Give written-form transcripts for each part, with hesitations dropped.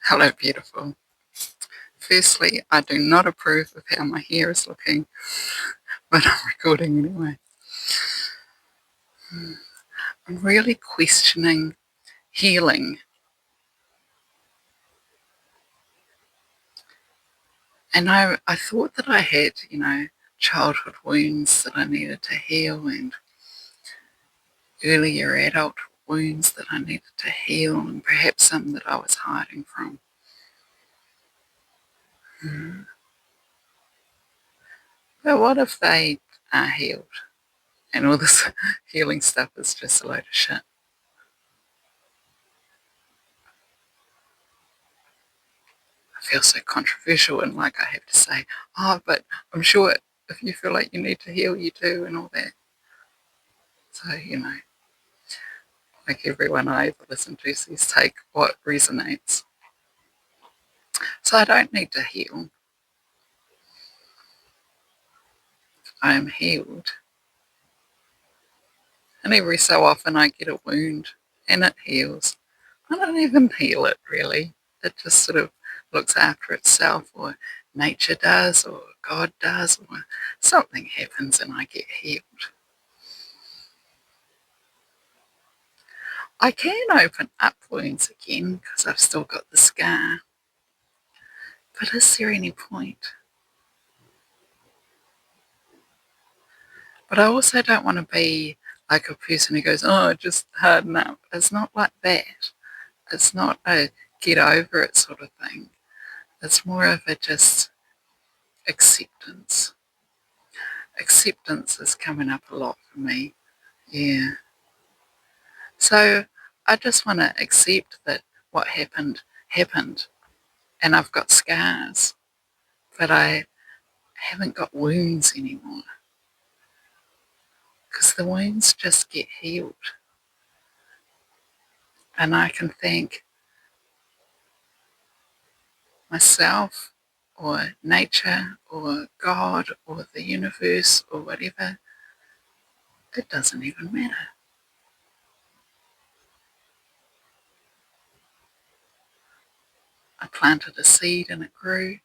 Hello, beautiful. Firstly, I do not approve of how my hair is looking, but I'm recording anyway. I'm really questioning healing. And I thought that I had, childhood wounds that I needed to heal and earlier adult wounds that I needed to heal and perhaps some that I was hiding from. But what if they are healed and all this healing stuff is just a load of shit? I feel so controversial and like I have to say, oh, but I'm sure if you feel like you need to heal, you do, and all that. So, like everyone I ever listen to says, take what resonates. So I don't need to heal. I am healed. And every so often I get a wound and it heals. I don't even heal it really. It just sort of looks after itself, or nature does, or God does, or something happens and I get healed. I can open up wounds again because I've still got the scar. But is there any point? But I also don't want to be like a person who goes, oh, just harden up. It's not like that. It's not a get over it sort of thing. It's more of a just acceptance. Acceptance is coming up a lot for me. Yeah. So I just want to accept that what happened, happened. And I've got scars, but I haven't got wounds anymore. Because the wounds just get healed. And I can thank myself or nature or God or the universe or whatever. It doesn't even matter. I planted a seed and it grew.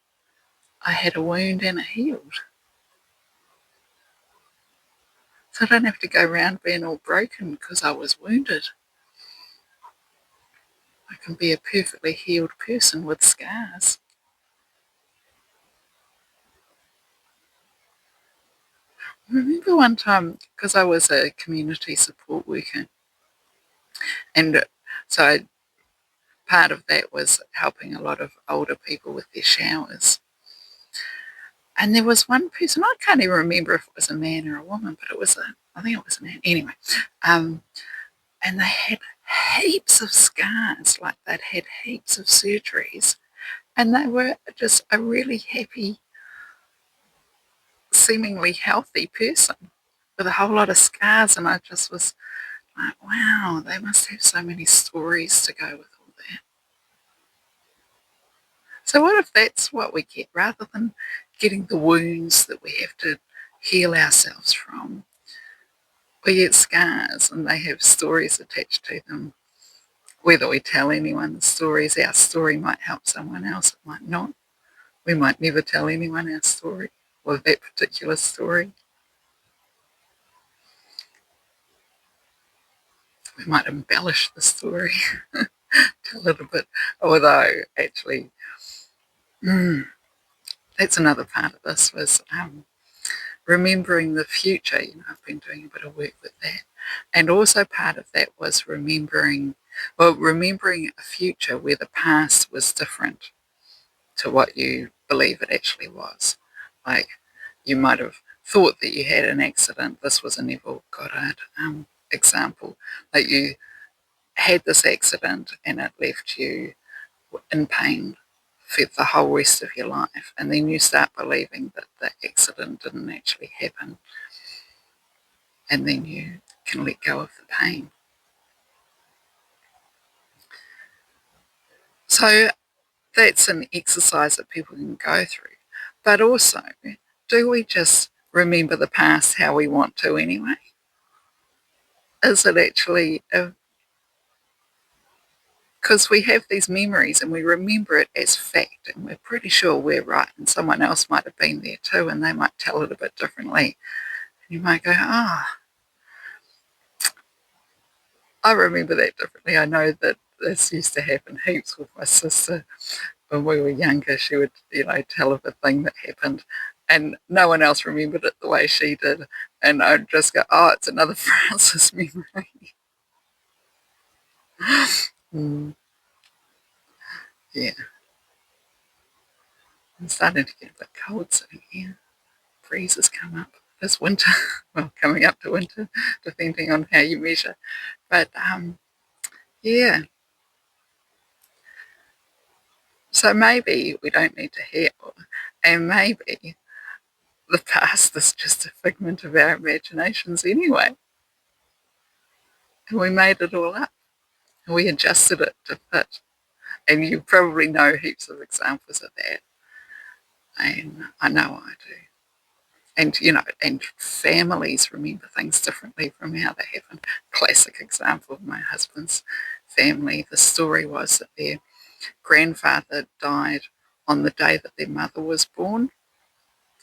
I had a wound and it healed. So I don't have to go around being all broken because I was wounded. I can be a perfectly healed person with scars. I remember one time, because I was a community support worker, and so part of that was helping a lot of older people with their showers. And there was one person, I can't even remember if it was a man or a woman, but I think it was a man. Anyway, and they had heaps of scars, like they'd had heaps of surgeries, and they were just a really happy, seemingly healthy person with a whole lot of scars. And I just was like, wow, they must have so many stories to go with all that. So what if that's what we get, rather than getting the wounds that we have to heal ourselves from? We get scars and they have stories attached to them. Whether we tell anyone the stories, our story might help someone else, it might not. We might never tell anyone our story or that particular story. We might embellish the story, tell it a bit, although actually, that's another part of this was remembering the future. I've been doing a bit of work with that. And also part of that was remembering a future where the past was different to what you believe it actually was. Like, you might have thought that you had an accident. This was a Neville Goddard example. Like, you had this accident and it left you in pain for the whole rest of your life. And then you start believing that the accident didn't actually happen. And then you can let go of the pain. So that's an exercise that people can go through. But also, do we just remember the past how we want to anyway? Is it actually, because because we have these memories and we remember it as fact and we're pretty sure we're right, and someone else might have been there too and they might tell it a bit differently. You might go, I remember that differently. I know that this used to happen heaps with my sister when we were younger. She would, tell of a thing that happened and no one else remembered it the way she did. And I'd just go, it's another Francis memory. Mm, yeah, I'm starting to get a bit cold sitting here. Freezes come up. It's winter, well, coming up to winter, depending on how you measure. But yeah, so maybe we don't need to heal, and maybe the past is just a figment of our imaginations anyway, and we made it all up, and we adjusted it to fit. And you probably know heaps of examples of that, and I know I do. And and families remember things differently from how they happen. Classic example of my husband's family. The story was that their grandfather died on the day that their mother was born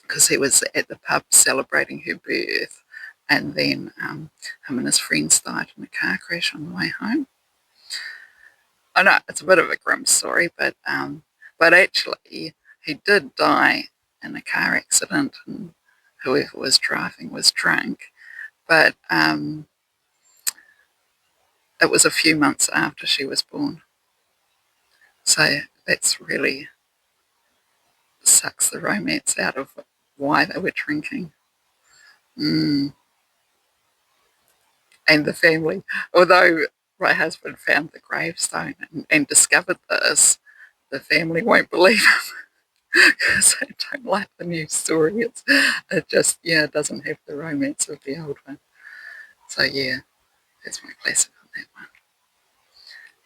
because he was at the pub celebrating her birth, and then him and his friends died in a car crash on the way home. I know it's a bit of a grim story, but actually he did die in a car accident, and whoever was driving was drunk. But it was a few months after she was born, so that's really sucks the romance out of why they were drinking. Mm. And the family, although my husband found the gravestone and discovered this, the family won't believe him because they don't like the new story. It just, it doesn't have the romance of the old one. So, yeah, that's my classic on that one.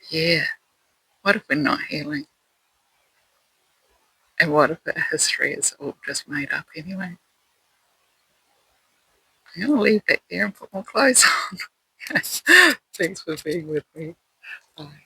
Yeah, what if we're not healing? And what if our history is all just made up anyway? I'm going to leave that there and put more clothes on. Thanks for being with me. Bye.